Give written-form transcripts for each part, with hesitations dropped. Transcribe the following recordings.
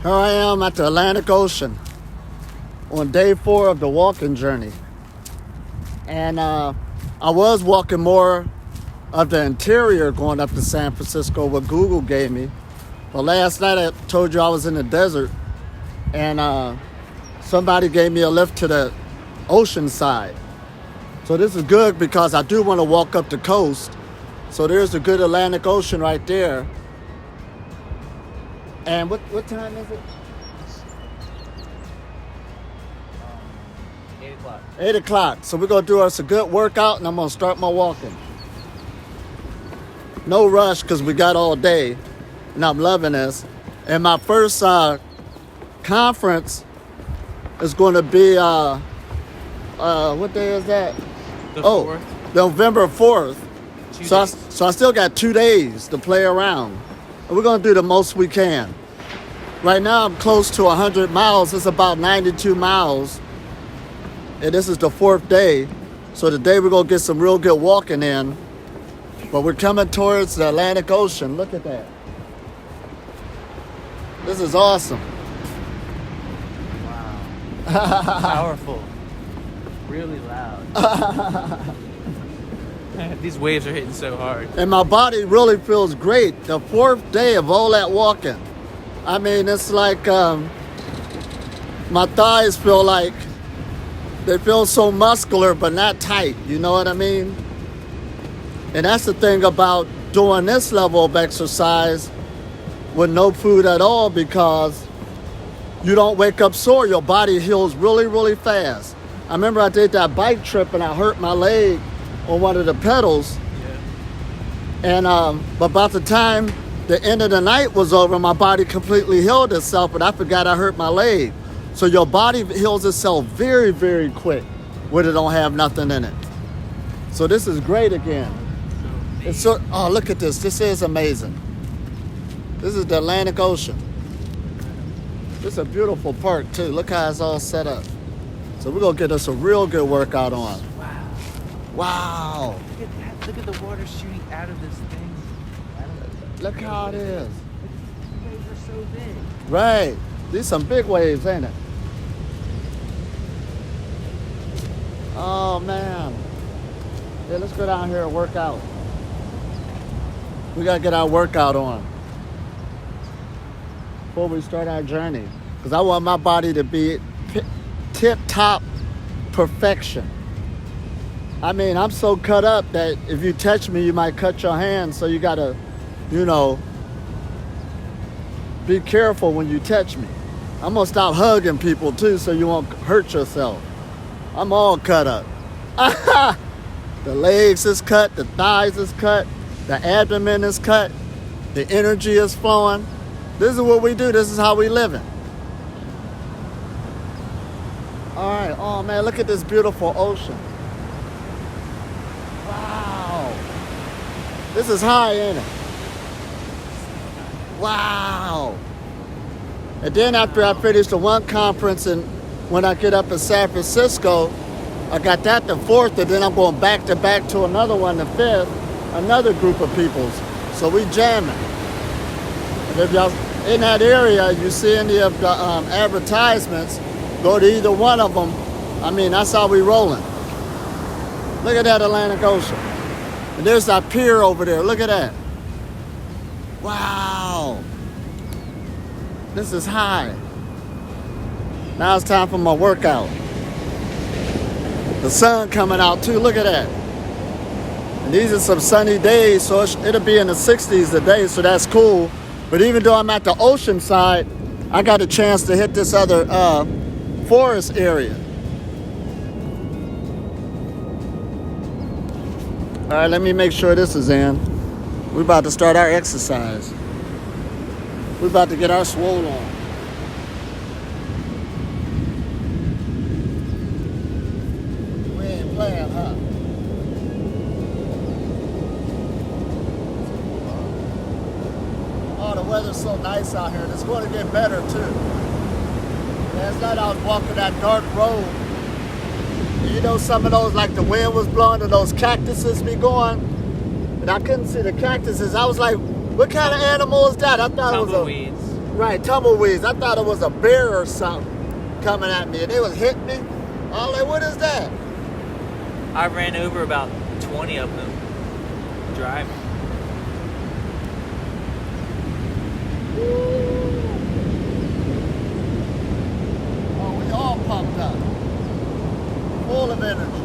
Here I am at the Atlantic Ocean on day 4 of the walking journey. And I was walking more of the interior going up to San Francisco, what Google gave me. But last night I told you I was in the desert, and somebody gave me a lift to the ocean side. So this is good because I do want to walk up the coast. So there's a good Atlantic Ocean right there. And what time is it? 8 o'clock. 8 o'clock. So we're going to do us a good workout, and I'm going to start my walking. No rush because we got all day, and I'm loving this. And my first conference is going to be, what day is that? The 4th. November 4th. So I still got 2 days to play around. And we're going to do the most we can. Right now I'm close to 100 miles. It's about 92 miles. And this is the 4th day. So today we're going to get some real good walking in. But we're coming towards the Atlantic Ocean. Look at that. This is awesome. Wow. Powerful. Really loud. These waves are hitting so hard. And my body really feels great. The 4th day of all that walking. I mean, it's like my thighs feel like they feel so muscular but not tight. You know what I mean? And that's the thing about doing this level of exercise with no food at all, because you don't wake up sore. Your body heals really, really fast. I remember I did that bike trip and I hurt my leg on one of the pedals. Yeah. And but by the time the end of the night was over, my body completely healed itself, but I forgot I hurt my leg. So your body heals itself very, very quick when it don't have nothing in it. So this is great again. It's so, oh, look at this. This is amazing. This is the Atlantic Ocean. This is a beautiful park too. Look how it's all set up. So we're gonna get us a real good workout on. Wow. Look at that. Look at the water shooting out of this thing. Look how it is. The waves are so big. Right. These some big waves, ain't it? Oh man. Yeah, let's go down here and work out. We gotta get our workout on before we start our journey. Because I want my body to be tip-top perfection. I mean, I'm so cut up that if you touch me, you might cut your hand. So you gotta, be careful when you touch me. I'm gonna stop hugging people too, so you won't hurt yourself. I'm all cut up. The legs is cut, the thighs is cut, the abdomen is cut, the energy is flowing. This is what we do. This is how we live it. All right. Oh man, look at this beautiful ocean. Wow. This is high, ain't it? Wow. And then after I finish the one conference, and when I get up in San Francisco, I got that the 4th, and then I'm going back to back to another one the 5th, another group of peoples. So we jamming. And if y'all in that area, you see any of the advertisements, go to either one of them. I mean, that's how we rolling. Look at that Atlantic Ocean. And there's that pier over there. Look at that. Wow. This is high. Now it's time for my workout. The sun coming out too. Look at that. And these are some sunny days, so it'll be in the 60s today, so that's cool. But even though I'm at the ocean side, I got a chance to hit this other forest area. All right, let me make sure this is in. We're about to start our exercise. We're about to get our swole on. We ain't playing, huh? Oh, the weather's so nice out here, and it's going to get better too. Last night I was walking that dark road. You know, some of those, like the wind was blowing and those cactuses be going, and I couldn't see the cactuses. I was like, what kind of animal is that? I thought Tumbleweeds. Right, tumbleweeds. I thought it was a bear or something coming at me, and it was hitting me. I was like, what is that? I ran over about 20 of them driving. Oh, we all pumped up. Full of energy.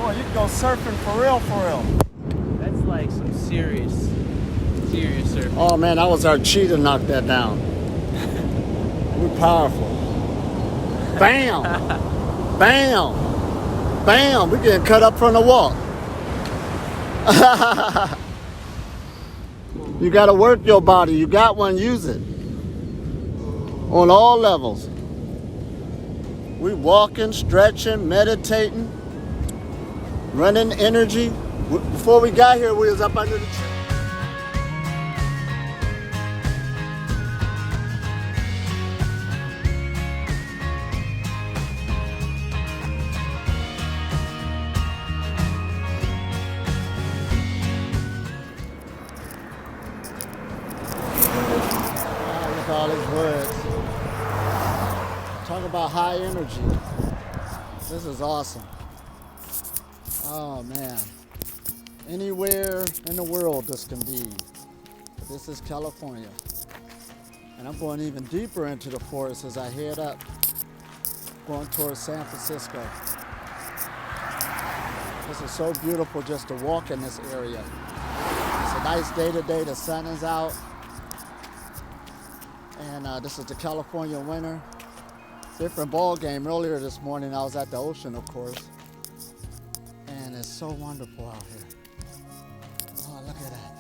Boy, you can go surfing for real, for real. That's like some serious surfing. Oh man, that was our cheetah knocked that down. We're powerful. Bam! Bam! Bam! We're getting cut up from the walk. You gotta work your body. You got one, use it. On all levels. We walking, stretching, meditating, running energy. Before we got here, we was up under the tree. Look at all these woods. Talk about high energy. This is awesome. Oh man. Anywhere in the world this can be. This is California. And I'm going even deeper into the forest as I head up, going towards San Francisco. This is so beautiful just to walk in this area. It's a nice day today, the sun is out. And this is the California winter. Different ball game. Earlier this morning I was at the ocean, of course. And it's so wonderful out here. Oh, look at that.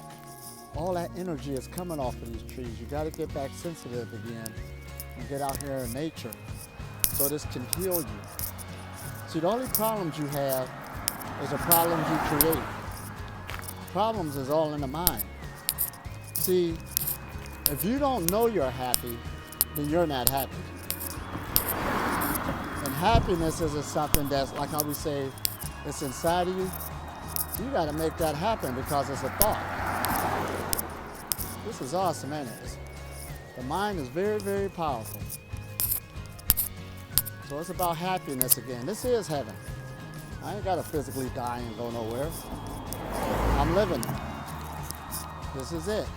All that energy is coming off of these trees. You got to get back sensitive again and get out here in nature so this can heal you. See, the only problems you have is the problems you create. Problems is all in the mind. See, if you don't know you're happy, then you're not happy. And happiness isn't something that's, like how we say, it's inside of you. You got to make that happen because it's a thought. This is awesome, ain't it? The mind is very, very powerful. So it's about happiness again. This is heaven. I ain't got to physically die and go nowhere. I'm living. This is it.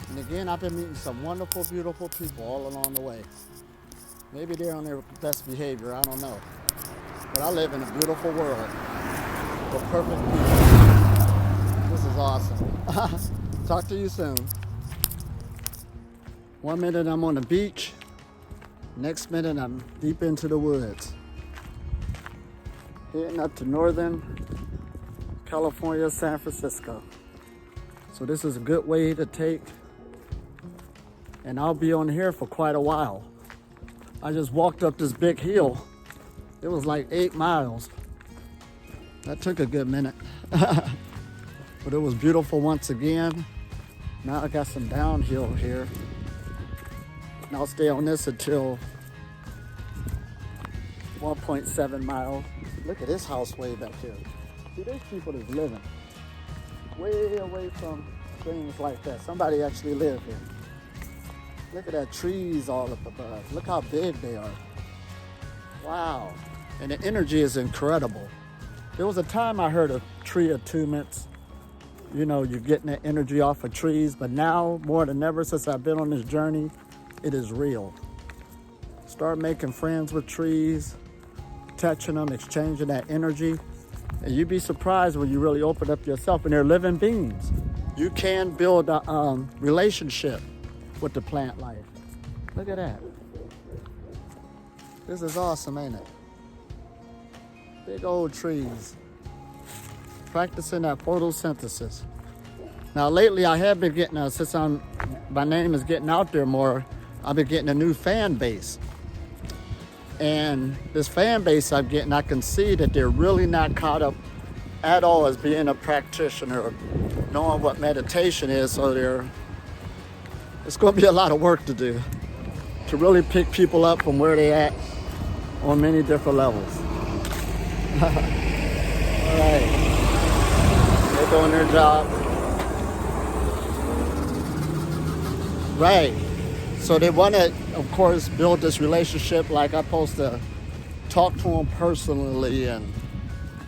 And again, I've been meeting some wonderful, beautiful people all along the way. Maybe they're on their best behavior, I don't know. But I live in a beautiful world with perfect people. This is awesome. Talk to you soon. 1 minute I'm on the beach. Next minute I'm deep into the woods. Heading up to Northern California, San Francisco. So this is a good way to take. And I'll be on here for quite a while. I just walked up this big hill. It was like 8 miles. That took a good minute. But it was beautiful once again. Now I got some downhill here. And I'll stay on this until 1.7 miles. Look at this house way back here. See, there's people that's living way away from things like that. Somebody actually live here. Look at that, trees all up above. Look how big they are. Wow. And the energy is incredible. There was a time I heard of tree attunements. You know, you're getting that energy off of trees, but now, more than ever, since I've been on this journey, it is real. Start making friends with trees, touching them, exchanging that energy, and you'd be surprised when you really open up yourself, and they're living beings. You can build a relationship with the plant life. Look at that. This is awesome, ain't it? Big old trees. Practicing that photosynthesis. Now lately I have been getting, since my name is getting out there more, I've been getting a new fan base. And this fan base I'm getting, I can see that they're really not caught up at all as being a practitioner, knowing what meditation is, so it's going to be a lot of work to do to really pick people up from where they at on many different levels. All right. They're doing their job. Right. So they want to, of course, build this relationship. Like I'm supposed to talk to them personally and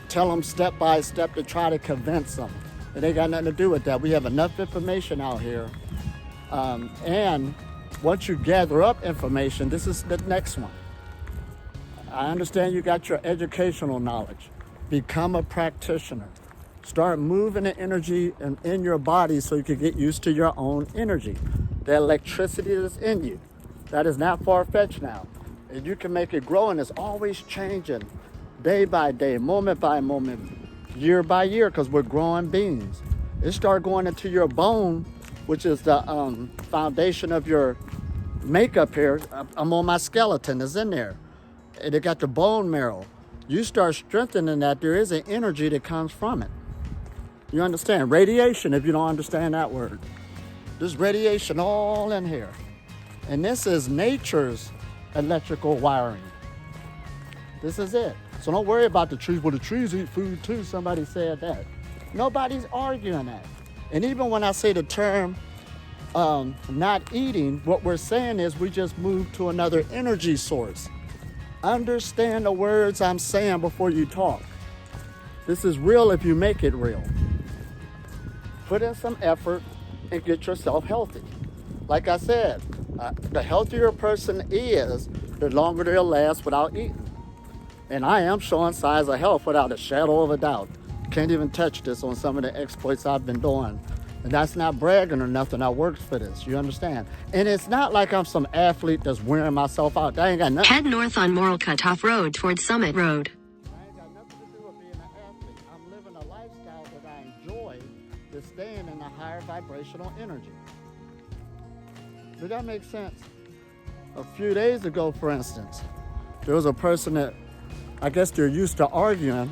tell them step by step to try to convince them. It ain't got nothing to do with that. We have enough information out here. And once you gather up information, this is the next one. I understand you got your educational knowledge. Become a practitioner. Start moving the energy in your body so you can get used to your own energy. The electricity that's in you. That is not far-fetched now. And you can make it grow, and it's always changing day by day, moment by moment, year by year, because we're growing beings. It starts going into your bone, which is the foundation of your makeup here. I'm on my skeleton, it's in there. And it got the bone marrow. You start strengthening that, there is an energy that comes from it. You understand? Radiation, if you don't understand that word. There's radiation all in here. And this is nature's electrical wiring. This is it. So don't worry about the trees. Well, the trees eat food too. Somebody said that. Nobody's arguing that. And even when I say the term not eating, what we're saying is we just move to another energy source. Understand the words I'm saying before you talk. This is real if you make it real. Put in some effort and get yourself healthy. Like I said, the healthier a person is, the longer they'll last without eating. And I am showing signs of health without a shadow of a doubt. Can't even touch this on some of the exploits I've been doing. And that's not bragging or nothing. I worked for this, you understand? And it's not like I'm some athlete that's wearing myself out. That ain't got nothing. Head north on Moral Cutoff Road towards Summit Road. I ain't got nothing to do with being an athlete. I'm living a lifestyle that I enjoy, that's staying in a higher vibrational energy. Does that make sense? A few days ago, for instance, there was a person that, I guess they're used to arguing.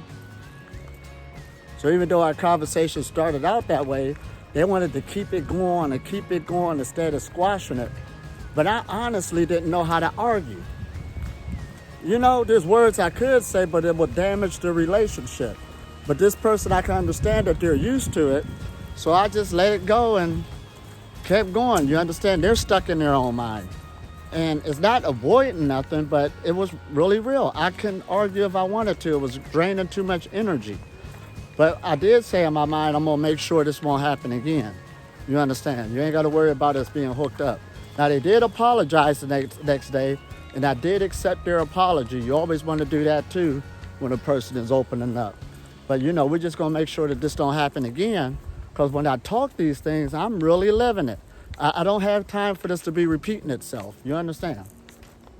So even though our conversation started out that way, they wanted to keep it going and keep it going instead of squashing it. But I honestly didn't know how to argue. You know, there's words I could say, but it would damage the relationship. But this person, I can understand that they're used to it. So I just let it go and kept going. You understand? They're stuck in their own mind. And it's not avoiding nothing, but it was really real. I couldn't argue if I wanted to. It was draining too much energy. But I did say in my mind, I'm gonna make sure this won't happen again. You understand? You ain't gotta worry about us being hooked up. Now they did apologize the next day, and I did accept their apology. You always want to do that too when a person is opening up. But you know, we're just gonna make sure that this don't happen again, because when I talk these things, I'm really living it. I don't have time for this to be repeating itself. You understand?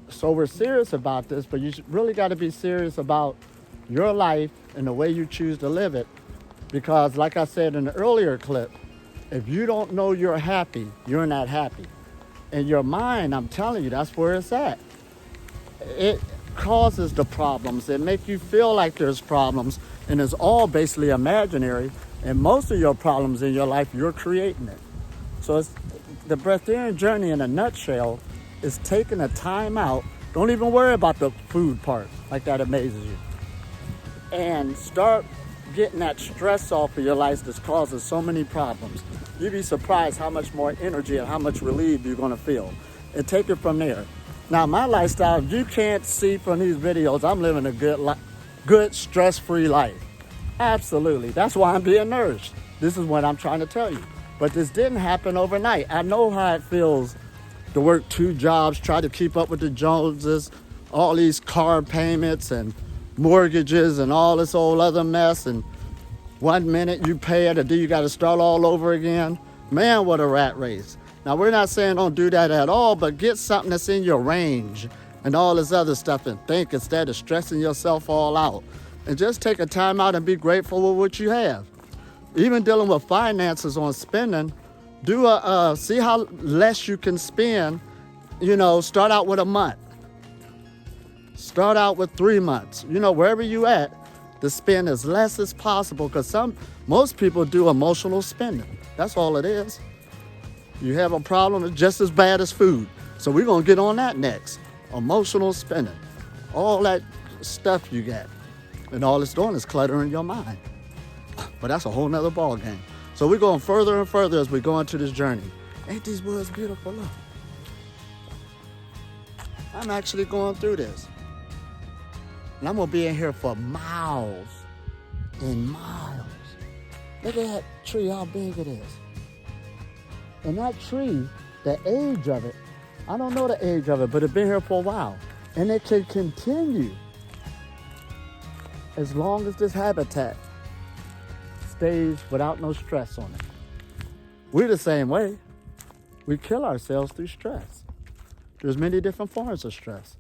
So we're serious about this, but you really got to be serious about your life and the way you choose to live it. Because like I said in the earlier clip, if you don't know you're happy, you're not happy. And your mind, I'm telling you, that's where it's at. It causes the problems. It makes you feel like there's problems, and it's all basically imaginary. And most of your problems in your life, you're creating it. So it's the Breatharian journey in a nutshell is taking a time out. Don't even worry about the food part, like that amazes you. And start getting that stress off of your life that's causing so many problems. You'd be surprised how much more energy and how much relief you're gonna feel. And take it from there. Now my lifestyle, you can't see from these videos, I'm living a good stress-free life. Absolutely, that's why I'm being nourished. This is what I'm trying to tell you. But this didn't happen overnight. I know how it feels to work 2 jobs, try to keep up with the Joneses, all these car payments and mortgages and all this old other mess. And 1 minute you pay it, and then you got to start all over again. Man, what a rat race. Now, we're not saying don't do that at all, but get something that's in your range and all this other stuff and think instead of stressing yourself all out. And just take a time out and be grateful with what you have. Even dealing with finances on spending, do see how less you can spend. You know, start out with a month. Start out with 3 months. You know, wherever you at, to spend as less as possible, because most people do emotional spending. That's all it is. You have a problem, it's just as bad as food. So we're gonna get on that next. Emotional spending. All that stuff you got. And all it's doing is cluttering your mind. But that's a whole nother ball game. So we're going further and further as we go into this journey. Ain't these woods beautiful? Look. I'm actually going through this. And I'm gonna be in here for miles and miles. Look at that tree, how big it is. And that tree, the age of it, I don't know the age of it, but it's been here for a while. And it can continue. as long as this habitat stays without no stress on it. We're the same way. We kill ourselves through stress. There's many different forms of stress.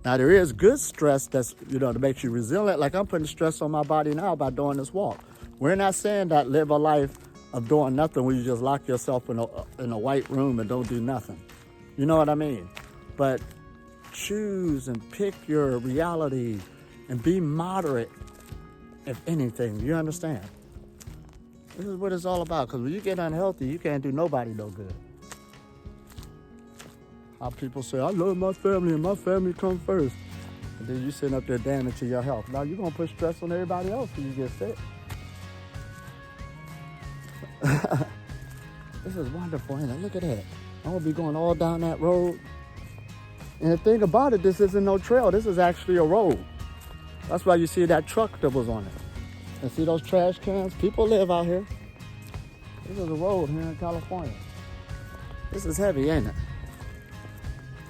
Now there is good stress that's, that makes you resilient. Like I'm putting stress on my body now by doing this walk. We're not saying that live a life of doing nothing where you just lock yourself in a white room and don't do nothing. You know what I mean? But choose and pick your reality and be moderate, if anything. You understand? This is what it's all about. Because when you get unhealthy, you can't do nobody no good. How people say, I love my family and my family comes first. And then you sitting up there damaging your health. Now you're going to put stress on everybody else when you get sick. This is wonderful, ain't it? Look at that. I'm going to be going all down that road. And the thing about it, this isn't no trail. This is actually a road. That's why you see that truck that was on it. And see those trash cans? People live out here. This is a road here in California. This is heavy, ain't it?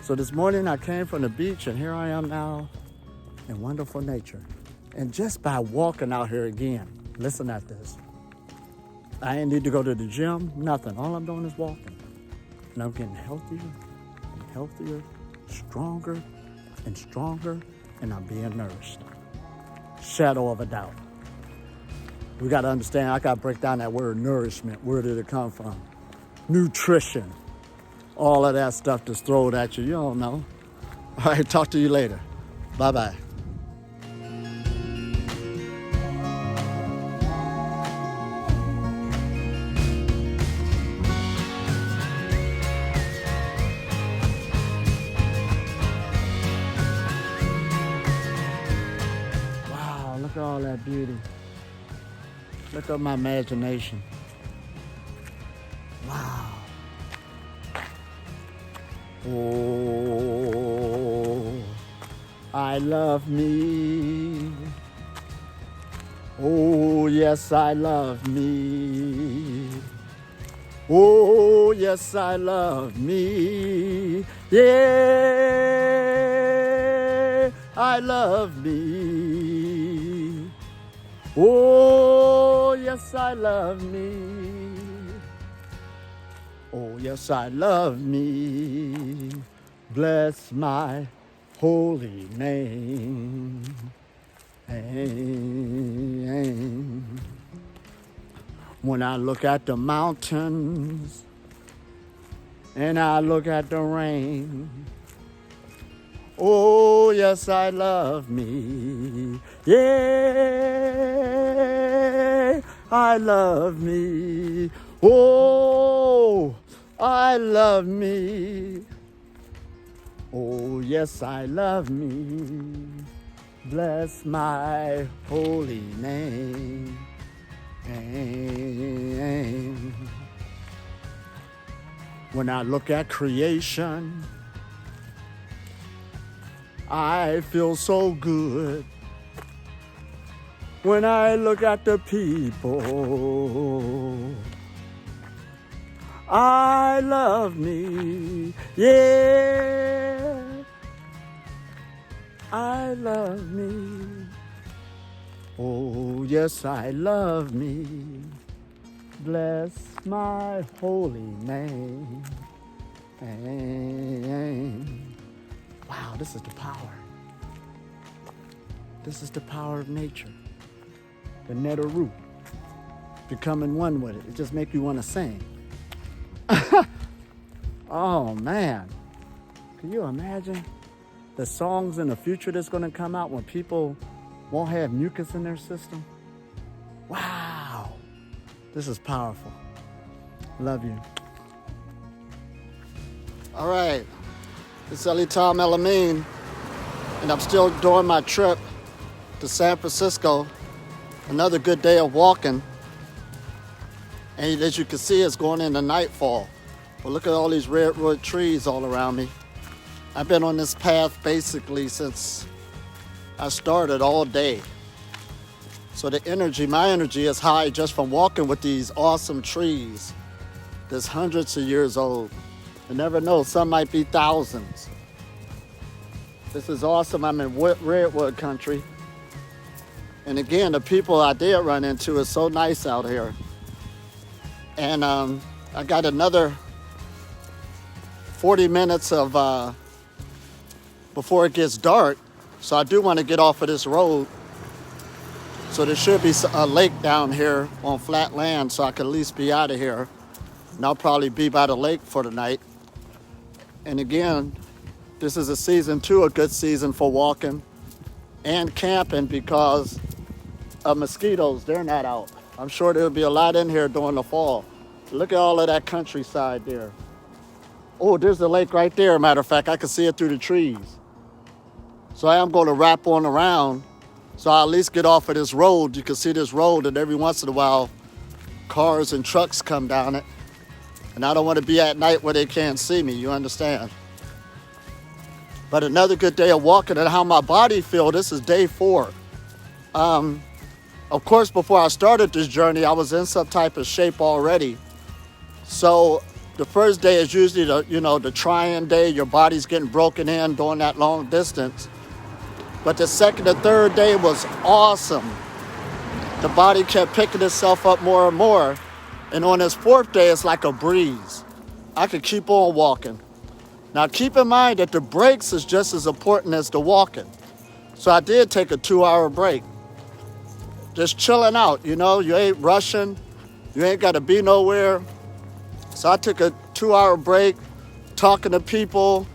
So this morning I came from the beach and here I am now in wonderful nature. And just by walking out here again, listen at this. I ain't need to go to the gym, nothing. All I'm doing is walking. And I'm getting healthier and healthier, stronger and stronger, and I'm being nourished. Shadow of a doubt. We got to understand, I got to break down that word nourishment. Where did it come from? Nutrition. All of that stuff that's thrown at you. You don't know. All right, talk to you later. Bye-bye. Wow, look at all that beauty. Look at my imagination. Wow. Oh, I love me. Oh, yes, I love me. Oh, yes, I love me. Yeah, I love me. Oh, yes, I love me. Oh, yes, I love me. Bless my holy name. When I look at the mountains and I look at the rain, oh, yes, I love me. Yeah, I love me. Oh, I love me. Oh, yes, I love me. Bless my holy name. When I look at creation, I feel so good. When I look at the people, I love me, yeah, I love me. Oh, yes, I love me. Bless my holy name. Wow, this is the power. This is the power of nature. The net or root. Becoming one with it. It just makes you want to sing. Oh, man. Can you imagine the songs in the future that's going to come out when people won't have mucus in their system? Wow. This is powerful. Love you. All right. It's Ellie Tom Elamine, and I'm still doing my trip to San Francisco. Another good day of walking. And as you can see, it's going into nightfall. But look at all these redwood trees all around me. I've been on this path basically since I started all day. So the energy, my energy is high just from walking with these awesome trees that's hundreds of years old. You never know, some might be thousands. This is awesome. I'm in redwood country. And again, the people I did run into is so nice out here. And I got another 40 minutes of before it gets dark. So I do want to get off of this road. So there should be a lake down here on flat land, so I can at least be out of here. And I'll probably be by the lake for the night. And again, this is a season too, a good season for walking and camping because of mosquitoes. They're not out. I'm sure there'll be a lot in here during the fall. Look at all of that countryside there. Oh, there's the lake right there. Matter of fact, I can see it through the trees. So I am going to wrap on around. So I'll at least get off of this road. You can see this road, and every once in a while, cars and trucks come down it. And I don't want to be at night where they can't see me, you understand? But another good day of walking and how my body feels. This is day 4. Of course, before I started this journey, I was in some type of shape already. So the first day is usually the trying day. Your body's getting broken in doing that long distance. But the second and third day was awesome. The body kept picking itself up more and more. And on this 4th day, it's like a breeze. I could keep on walking. Now, keep in mind that the breaks is just as important as the walking. So I did take a 2-hour break. Just chilling out, you ain't rushing. You ain't got to be nowhere. So I took a 2-hour break, talking to people,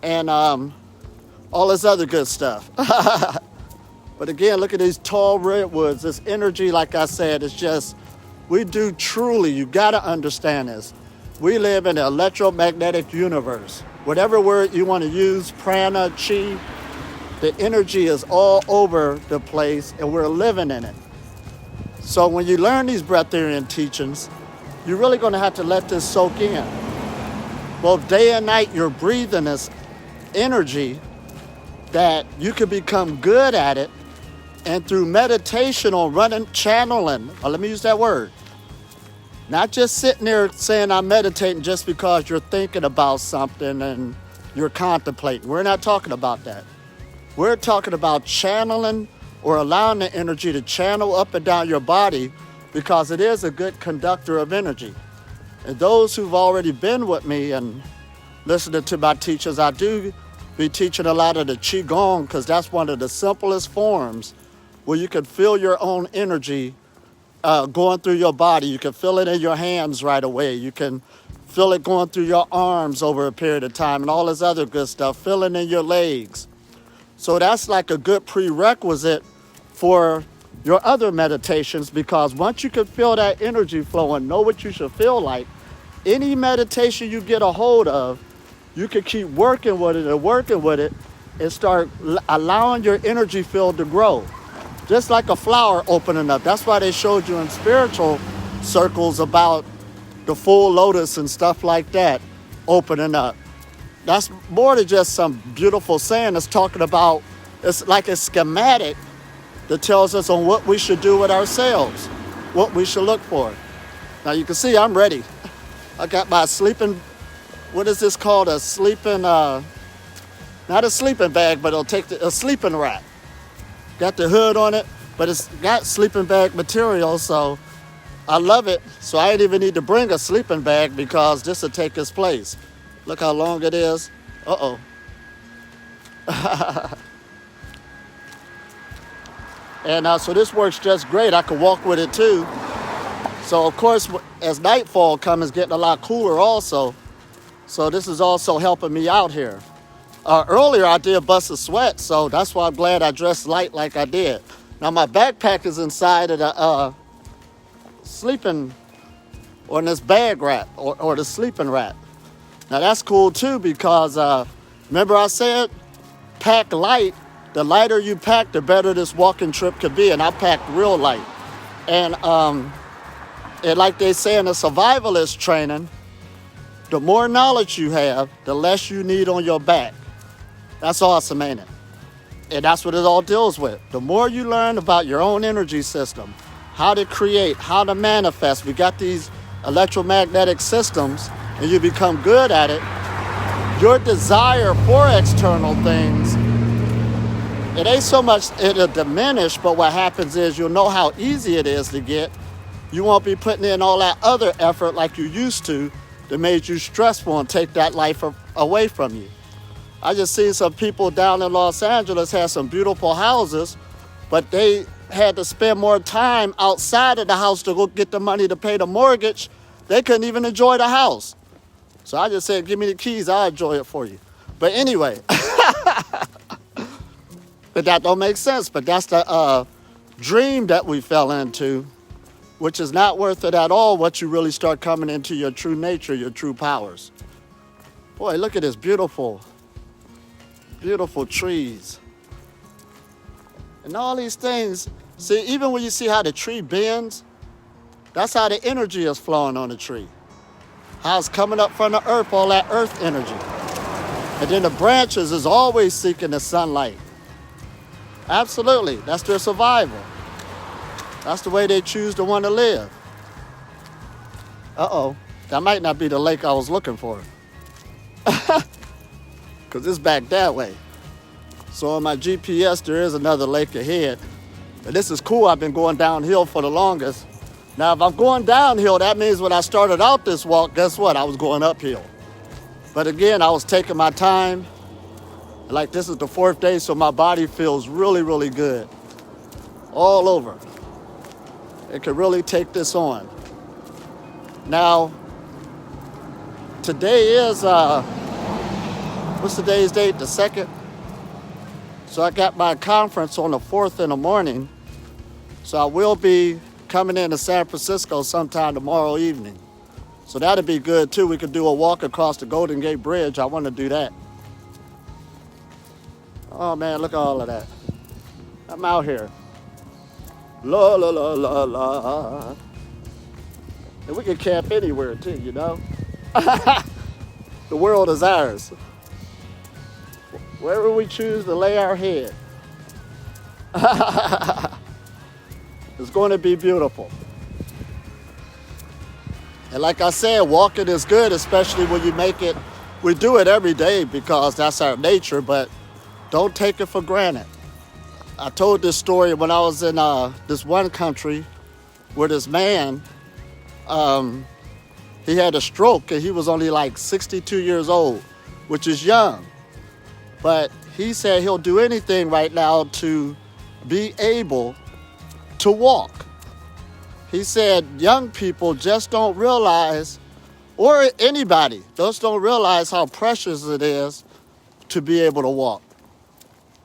and all this other good stuff. But again, look at these tall redwoods. This energy, like I said, it's just, we do truly, you got to understand this. We live in an electromagnetic universe. Whatever word you want to use, prana, chi, the energy is all over the place and we're living in it. So when you learn these breatharian teachings, you're really going to have to let this soak in. Both day and night, you're breathing this energy that you can become good at it. And through meditation or channeling, or let me use that word, not just sitting there saying I'm meditating just because you're thinking about something and you're contemplating. We're not talking about that. We're talking about channeling or allowing the energy to channel up and down your body because it is a good conductor of energy. And those who've already been with me and listening to my teachers, I do be teaching a lot of the Qigong because that's one of the simplest forms where you can feel your own energy going through your body. You can feel it in your hands right away. You can feel it going through your arms over a period of time and all this other good stuff, feeling in your legs. So that's like a good prerequisite for your other meditations because once you can feel that energy flow and know what you should feel like, any meditation you get a hold of, you can keep working with it and start allowing your energy field to grow. Just like a flower opening up. That's why they showed you in spiritual circles about the full lotus and stuff like that opening up. That's more than just some beautiful saying. It's talking about, it's like a schematic that tells us on what we should do with ourselves, what we should look for. Now you can see I'm ready. I got my sleeping, what is this called? A sleeping, not a sleeping bag, but it'll take a sleeping rack. Got the hood on it, but it's got sleeping bag material, so I love it. So I ain't even need to bring a sleeping bag because this will take its place. Look how long it is. Uh-oh. And so this works just great. I can walk with it too. So of course, as nightfall comes, it's getting a lot cooler also. So this is also helping me out here. Earlier I did bust a sweat, so that's why I'm glad I dressed light like I did. Now my backpack is inside of the sleeping, or in this bag wrap, or the sleeping wrap. Now that's cool too because remember I said pack light. The lighter you pack, the better this walking trip could be, and I packed real light. And like they say in the survivalist training, the more knowledge you have, the less you need on your back. That's awesome, ain't it? And that's what it all deals with. The more you learn about your own energy system, how to create, how to manifest, we got these electromagnetic systems, and you become good at it, your desire for external things it ain't so much it'll diminish, but what happens is you'll know how easy it is to get. You won't be putting in all that other effort like you used to that made you stressful and take that life away from you. I just seen some people down in Los Angeles had some beautiful houses, but they had to spend more time outside of the house to go get the money to pay the mortgage. They couldn't even enjoy the house. So I just said, give me the keys, I'll enjoy it for you. But anyway, but that don't make sense. But that's the dream that we fell into, which is not worth it at all once you really start coming into your true nature, your true powers. Boy, look at this beautiful, beautiful trees. And all these things, see, even when you see how the tree bends, that's how the energy is flowing on the tree. How it's coming up from the earth, all that earth energy. And then the branches is always seeking the sunlight. Absolutely, that's their survival. That's the way they choose to want to live. Uh-oh, that might not be the lake I was looking for. Because it's back that way. So on my GPS, there is another lake ahead. But this is cool, I've been going downhill for the longest. Now, if I'm going downhill, that means when I started out this walk, guess what? I was going uphill. But again, I was taking my time. Like this is the 4th day, so my body feels really, really good. All over. It can really take this on. Now, today is, what's today's date? The 2nd? So I got my conference on the 4th in the morning. So I will be coming into San Francisco sometime tomorrow evening. So that'd be good too. We could do a walk across the Golden Gate Bridge. I want to do that. Oh man, look at all of that. I'm out here. La la la la la. And we can camp anywhere too, you know? The world is ours. Wherever we choose to lay our head. It's going to be beautiful. And like I said, walking is good, especially when you make it. We do it every day because that's our nature, but don't take it for granted. I told this story when I was in this one country where this man, he had a stroke and he was only like 62 years old, which is young. But he said he'll do anything right now to be able to walk. He said young people just don't realize, or anybody, just don't realize how precious it is to be able to walk.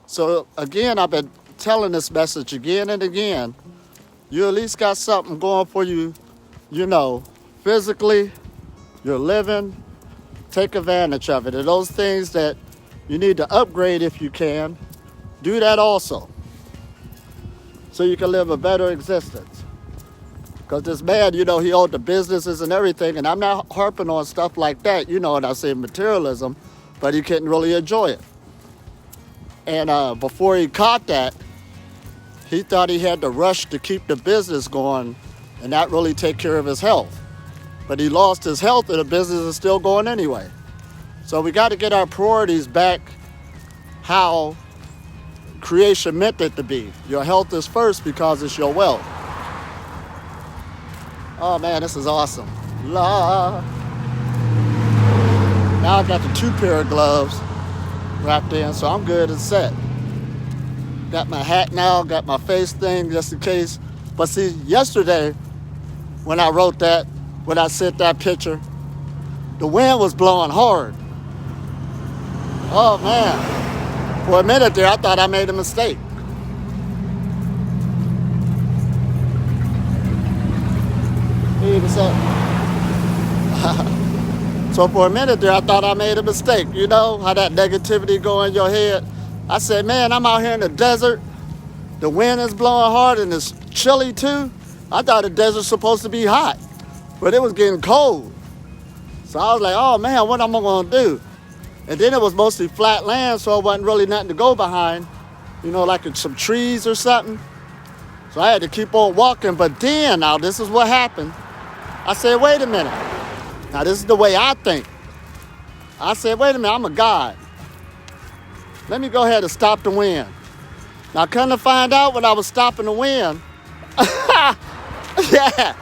So again, I've been telling this message again and again. You at least got something going for you, you know, physically, you're living, take advantage of it. And those things that you need to upgrade if you can, do that also. So you can live a better existence. Because this man, you know, he owned the businesses and everything, and I'm not harping on stuff like that, you know, and I say materialism, but he couldn't really enjoy it. And before he caught that, he thought he had to rush to keep the business going and not really take care of his health. But he lost his health and the business is still going anyway. So we got to get our priorities back how creation meant it to be. Your health is first because it's your wealth. Oh man, this is awesome. La. Now I got the 2 pair of gloves wrapped in, so I'm good and set. Got my hat now, got my face thing just in case. But see, yesterday when I wrote that, when I sent that picture, the wind was blowing hard. Oh man, for a minute there I thought I made a mistake. Hey, what's up? So for a minute there I thought I made a mistake. You know how that negativity go in your head? I said, man, I'm out here in the desert. The wind is blowing hard and it's chilly too. I thought the desert's supposed to be hot, but it was getting cold. So I was like, oh man, what am I gonna do? And then it was mostly flat land, so it wasn't really nothing to go behind, you know, like some trees or something. So I had to keep on walking, but then, now this is what happened. I said, wait a minute. Now this is the way I think. I said, wait a minute, I'm a God. Let me go ahead and stop the wind. Now, come to find out when I was stopping the wind, yeah,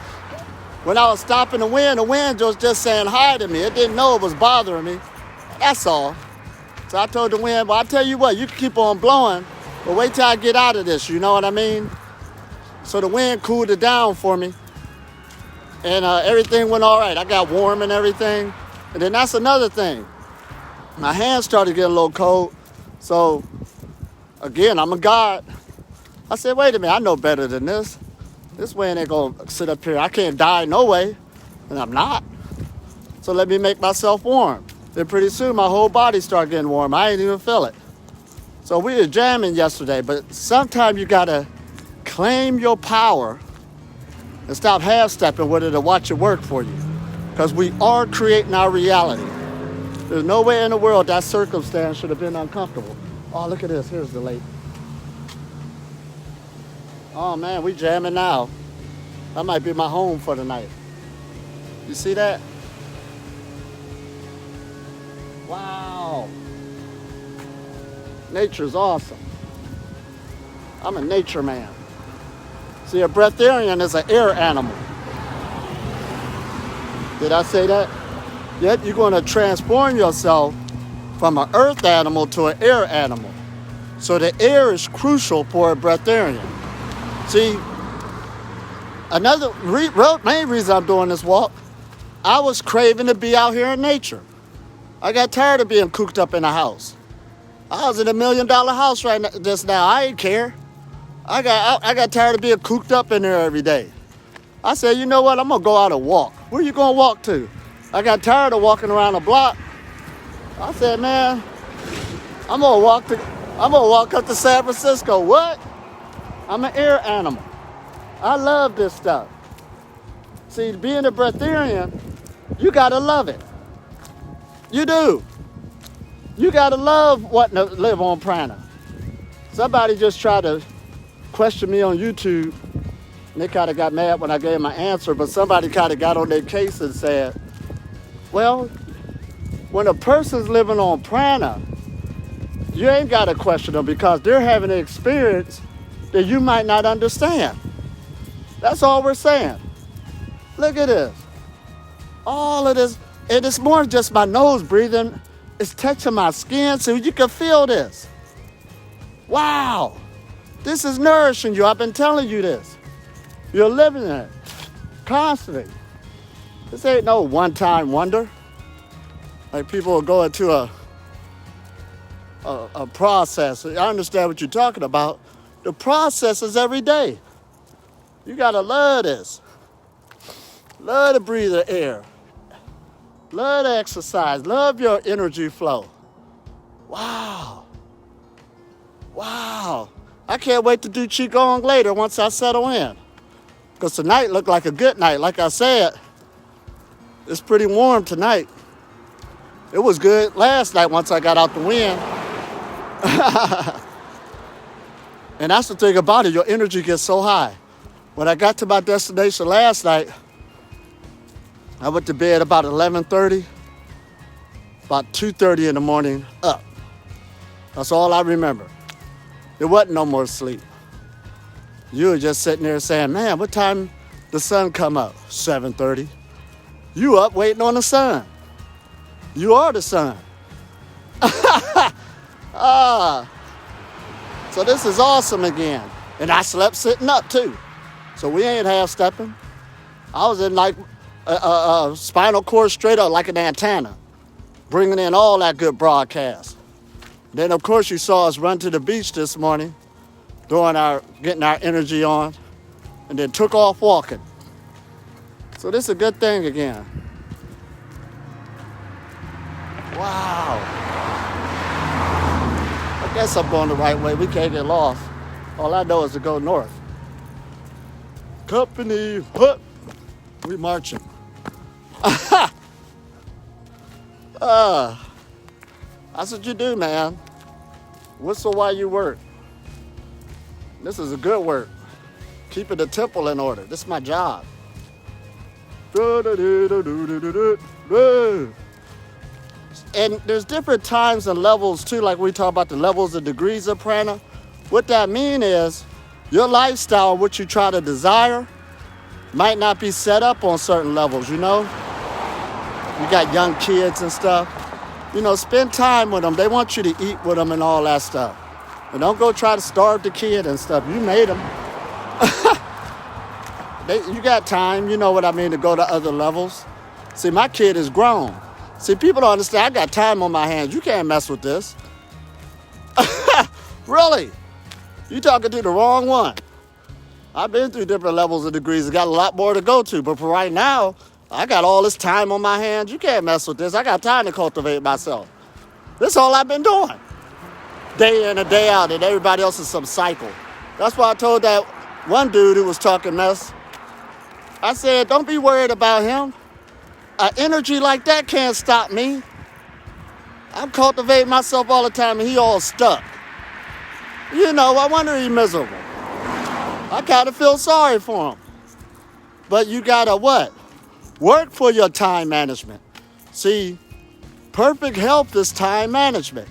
when I was stopping the wind was just saying hi to me. It didn't know it was bothering me. That's all. So I told the wind, well, I tell you what, you can keep on blowing, but wait till I get out of this, you know what I mean? So the wind cooled it down for me, and everything went all right. I got warm and everything. And then that's another thing. My hands started getting a little cold. So, again, I'm a God. I said, wait a minute, I know better than this. This wind ain't gonna sit up here. I can't die no way, and I'm not. So let me make myself warm. Then pretty soon my whole body started getting warm. I ain't even feel it. So we were jamming yesterday, but sometimes you gotta claim your power and stop half-stepping with it to watch it work for you. Because we are creating our reality. There's no way in the world that circumstance should have been uncomfortable. Oh, look at this. Here's the lake. Oh, man, we jamming now. That might be my home for the night. You see that? Wow. Nature's awesome. I'm a nature man. See, a breatharian is an air animal. Did I say that? Yet you're going to transform yourself from an earth animal to an air animal. So the air is crucial for a breatharian. See, another main reason I'm doing this walk, I was craving to be out here in nature. I got tired of being cooped up in a house. I was in $1 million house right now, just now. I ain't care. I got tired of being cooped up in there every day. I said, you know what? I'm gonna go out and walk. Where you gonna walk to? I got tired of walking around the block. I said, man, I'm gonna walk up to San Francisco. What? I'm an air animal. I love this stuff. See, being a breatharian, you gotta love it. You do. You gotta love wanting to live on prana. Somebody just tried to question me on YouTube, and they kind of got mad when I gave my answer, but somebody kind of got on their case and said, well, when a person's living on prana, you ain't got to question them because they're having an experience that you might not understand. That's all we're saying. Look at this. All of this, and it's more than just my nose breathing. It's touching my skin so you can feel this. Wow. This is nourishing you. I've been telling you this. You're living it constantly. This ain't no one-time wonder. Like people will go into a process. I understand what you're talking about. The process is every day. You gotta love this. Love to breathe the air. Love to exercise. Love your energy flow. Wow. Wow. I can't wait to do Qigong later once I settle in. Because tonight looked like a good night. Like I said, it's pretty warm tonight. It was good last night once I got out the wind. And that's the thing about it. Your energy gets so high. When I got to my destination last night, I went to bed about 11:30. About 2:30 in the morning, up. That's all I remember. There wasn't no more sleep. You were just sitting there saying, man, what time the sun come up? 7:30. You up waiting on the sun. You are the sun. So this is awesome again. And I slept sitting up too. So we ain't half-stepping. I was in like a spinal cord straight up like an antenna, bringing in all that good broadcast. Then, of course, you saw us run to the beach this morning, getting our energy on, and then took off walking. So this is a good thing again. Wow. I guess I'm going the right way. We can't get lost. All I know is to go north. Company, hup. We marching. That's what you do, man. Whistle while you work. This is a good work. Keeping the temple in order. This is my job. And there's different times and levels too, like we talk about the levels and degrees of prana. What that means is your lifestyle, what you try to desire, might not be set up on certain levels, you know? You got young kids and stuff. You know, spend time with them. They want you to eat with them and all that stuff. And don't go try to starve the kid and stuff. You made them. You got time, you know what I mean, to go to other levels. See, my kid is grown. See, people don't understand. I got time on my hands. You can't mess with this. Really? You talking to the wrong one. I've been through different levels of degrees. I got a lot more to go to. But for right now, I got all this time on my hands. You can't mess with this. I got time to cultivate myself. This is all I've been doing. Day in and day out. And everybody else is some cycle. That's why I told that one dude who was talking mess. I said, don't be worried about him. An energy like that can't stop me. I'm cultivating myself all the time and he all stuck. You know, I wonder he's miserable. I kind of feel sorry for him. But you gotta what? Work for your time management. See, perfect health is time management.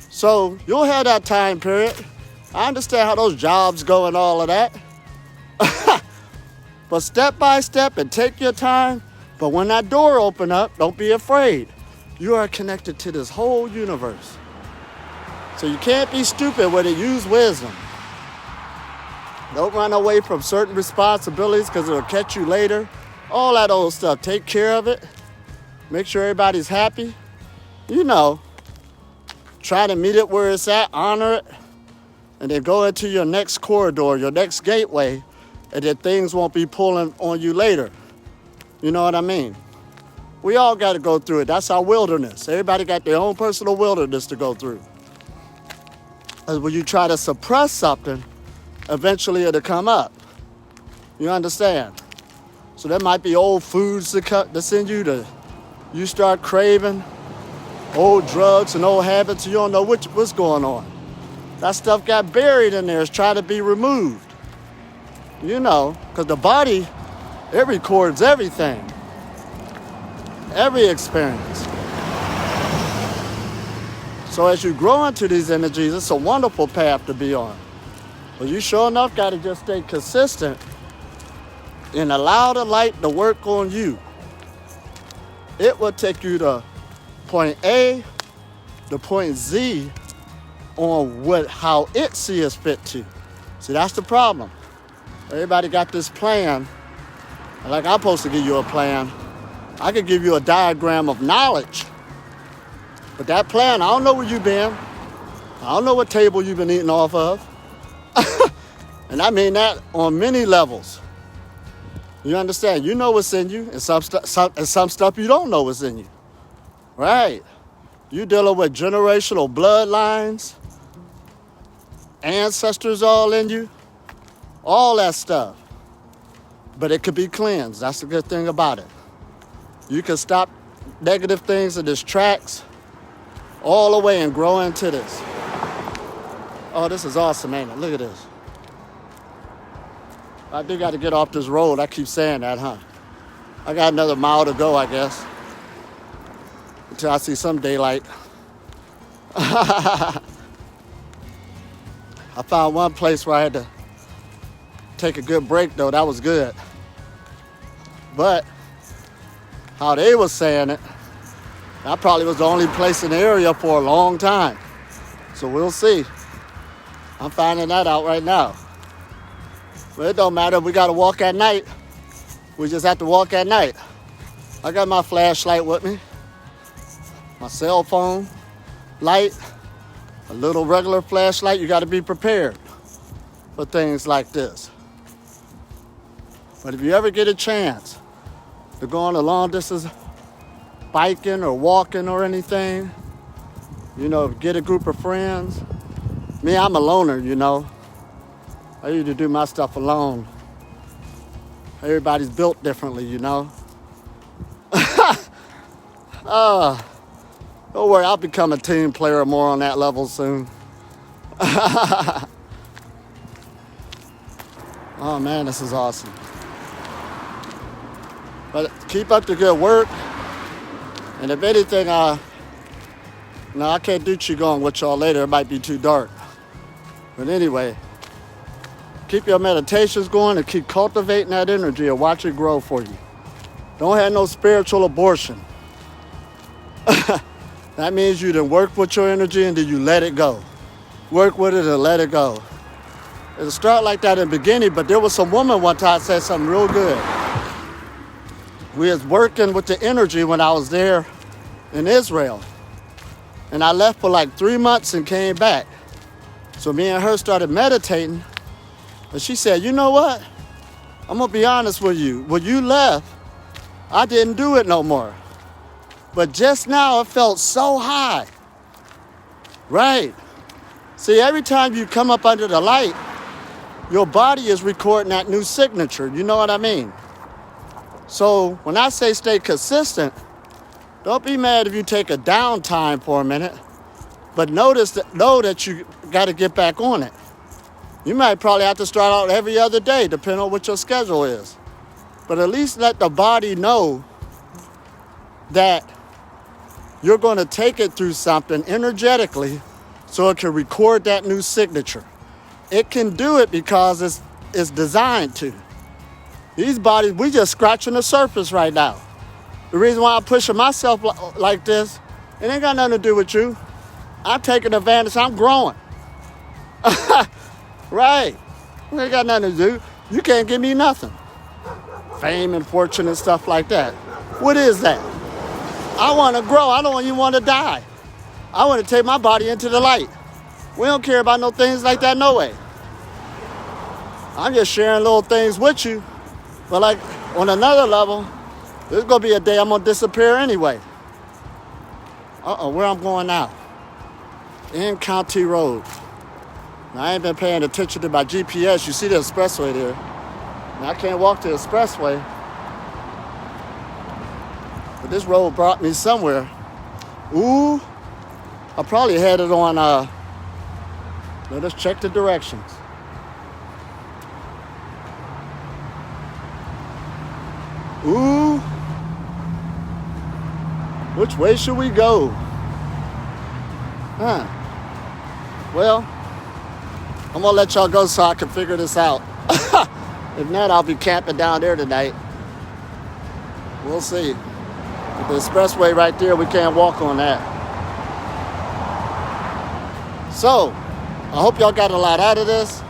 So you'll have that time period. I understand how those jobs go and all of that. But step by step and take your time. But when that door opens up, don't be afraid. You are connected to this whole universe. So you can't be stupid with it. Use wisdom. Don't run away from certain responsibilities because it'll catch you later. All that old stuff. Take care of it. Make sure everybody's happy. You know, try to meet it where it's at, honor it, and then go into your next corridor, your next gateway, and then things won't be pulling on you later. You know what I mean? We all got to go through it. That's our wilderness. Everybody got their own personal wilderness to go through. Because when you try to suppress something, eventually it'll come up. You understand? So there might be old foods to send you to, you start craving old drugs and old habits. You don't know what's going on. That stuff got buried in there. It's trying to be removed. You know, because the body, it records everything. Every experience. So as you grow into these energies, it's a wonderful path to be on. But you sure enough got to just stay consistent and allow the light to work on you. It will take you to point A to point Z on how it sees fit to. See, that's the problem. Everybody got this plan. Like I'm supposed to give you a plan. I could give you a diagram of knowledge. But that plan, I don't know where you've been. I don't know what table you've been eating off of. And I mean that on many levels. You understand? You know what's in you, and some stuff you don't know what's in you. Right? You dealing with generational bloodlines, ancestors all in you, all that stuff. But it could be cleansed. That's the good thing about it. You can stop negative things in its tracks all the way and grow into this. Oh, this is awesome, ain't it? Look at this. I do got to get off this road. I keep saying that, huh? I got another mile to go, I guess, until I see some daylight. I found one place where I had to take a good break, though. That was good. But how they was saying it, that probably was the only place in the area for a long time. So we'll see. I'm finding that out right now. But it don't matter if we got to walk at night. We just have to walk at night. I got my flashlight with me, my cell phone, light, a little regular flashlight. You got to be prepared for things like this. But if you ever get a chance to go on a long distance biking or walking or anything, you know, get a group of friends. Me, I'm a loner, you know. I usually do my stuff alone. Everybody's built differently, you know. Don't worry, I'll become a team player more on that level soon. Oh man, this is awesome. But keep up the good work. And if anything, I can't do Qigong with y'all later. It might be too dark. But anyway, keep your meditations going and keep cultivating that energy and watch it grow for you. Don't have no spiritual abortion. That means you done work with your energy and then you let it go. Work with it and let it go. It'll start like that in the beginning, but there was some woman one time said something real good. We was working with the energy when I was there in Israel. And I left for like 3 months and came back. So me and her started meditating. And she said, you know what? I'm going to be honest with you. When you left, I didn't do it no more. But just now it felt so high. Right. See, every time you come up under the light, your body is recording that new signature. You know what I mean? So when I say stay consistent, don't be mad if you take a downtime for a minute. But know that you got to get back on it. You might probably have to start out every other day, depending on what your schedule is. But at least let the body know that you're going to take it through something energetically so it can record that new signature. It can do it because it's designed to. These bodies, we just scratching the surface right now. The reason why I'm pushing myself like this, it ain't got nothing to do with you. I'm taking advantage. I'm growing. Right. It ain't got nothing to do. You can't give me nothing. Fame and fortune and stuff like that. What is that? I want to grow. I don't even want to die. I want to take my body into the light. We don't care about no things like that, no way. I'm just sharing little things with you. But like on another level, there's going to be a day I'm going to disappear anyway. Where I'm going now? In County Road. Now, I ain't been paying attention to my GPS. You see the expressway there. Now, I can't walk to the expressway. But this road brought me somewhere. Ooh. I probably headed on, let us check the directions. Ooh. Which way should we go? Huh. Well, I'm gonna let y'all go so I can figure this out. If not, I'll be camping down there tonight. We'll see. With the expressway right there, we can't walk on that. So, I hope y'all got a lot out of this.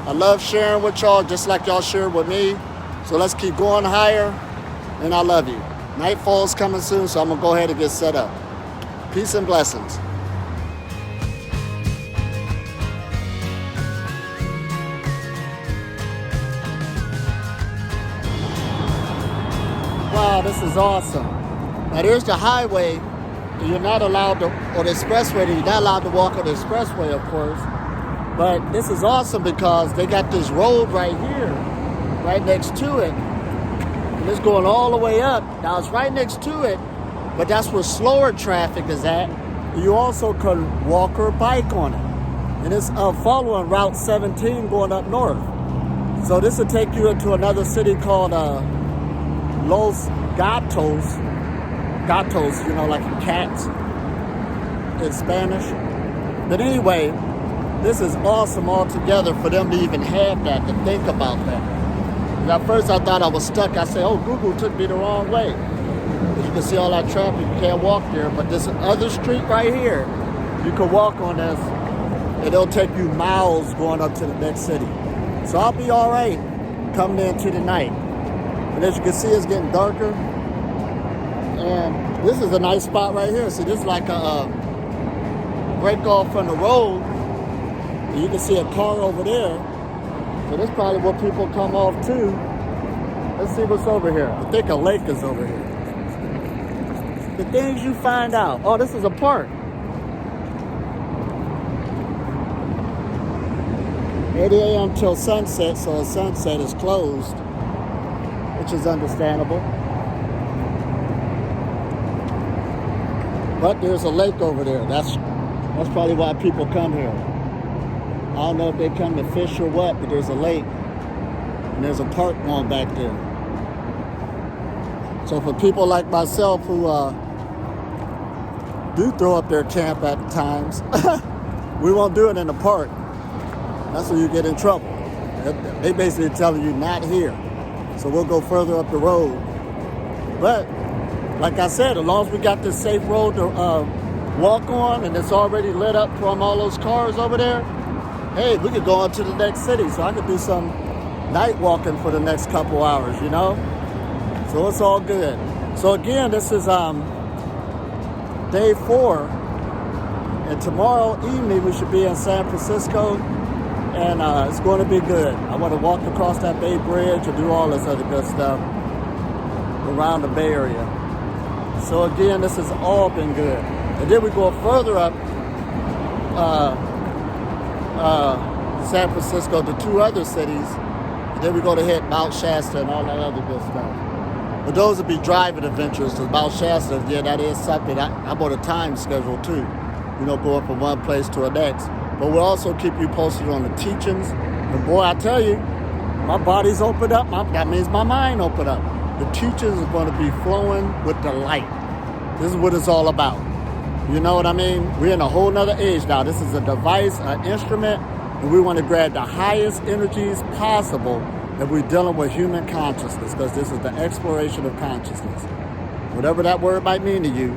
I love sharing with y'all just like y'all shared with me. So let's keep going higher. And I love you. Nightfall's coming soon, so I'm going to go ahead and get set up. Peace and blessings. Wow, this is awesome. Now there's the highway. You're not allowed to, or the expressway, you're not allowed to walk on the expressway, of course. But this is awesome because they got this road right here, right next to it. And it's going all the way up. Now it's right next to it, but that's where slower traffic is at. You also can walk or bike on it. And it's following Route 17 going up north. So this will take you into another city called Los Gatos. Gatos, you know, like a cat in Spanish. But anyway, this is awesome altogether for them to even have that, to think about that. And at first I thought I was stuck. I said, oh, Google took me the wrong way. As you can see all that traffic, you can't walk there. But this other street right here, you can walk on this, and it'll take you miles going up to the next city. So I'll be all right coming into the night. And as you can see, it's getting darker. And this is a nice spot right here. See, this is like a break off from the road. And you can see a car over there. So this is probably where people come off to. Let's see what's over here. I think a lake is over here. The things you find out. Oh, this is a park. 8 a.m. till sunset, so the sunset is closed, which is understandable. But there's a lake over there. That's probably why people come here. I don't know if they come to fish or what, but there's a lake. And there's a park going back there. So for people like myself who do throw up their camp at times, we won't do it in the park. That's when you get in trouble. They basically telling you not here. So we'll go further up the road. But like I said, as long as we got this safe road to walk on and it's already lit up from all those cars over there, hey, we could go on to the next city. So I could do some night walking for the next couple hours, you know? So it's all good. So again, this is day 4. And tomorrow evening we should be in San Francisco. And it's going to be good. I want to walk across that Bay Bridge and do all this other good stuff around the Bay Area. So again, this has all been good. And then we go further up San Francisco to 2 other cities. And then we go to hit Mount Shasta and all that other good stuff. But those would be driving adventures. Because Mount Shasta, yeah, that is something. I'm on a time schedule too. You know, going from one place to the next. But we'll also keep you posted on the teachings. And boy, I tell you, my body's opened up. That means my mind opened up. The teachings are going to be flowing with the light. This is what it's all about. You know what I mean? We're in a whole nother age now. This is a device, an instrument, and we want to grab the highest energies possible if we're dealing with human consciousness, because this is the exploration of consciousness. Whatever that word might mean to you,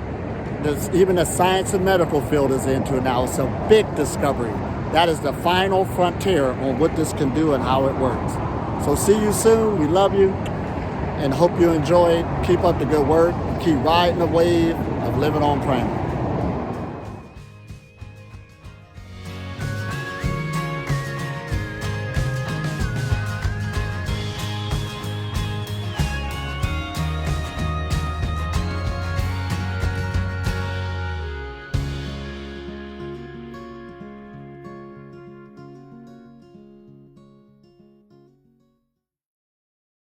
even the science and medical field is into it now. It's a big discovery. That is the final frontier on what this can do and how it works. So see you soon. We love you and hope you enjoy it. Keep up the good work. Keep riding the wave of living on prana.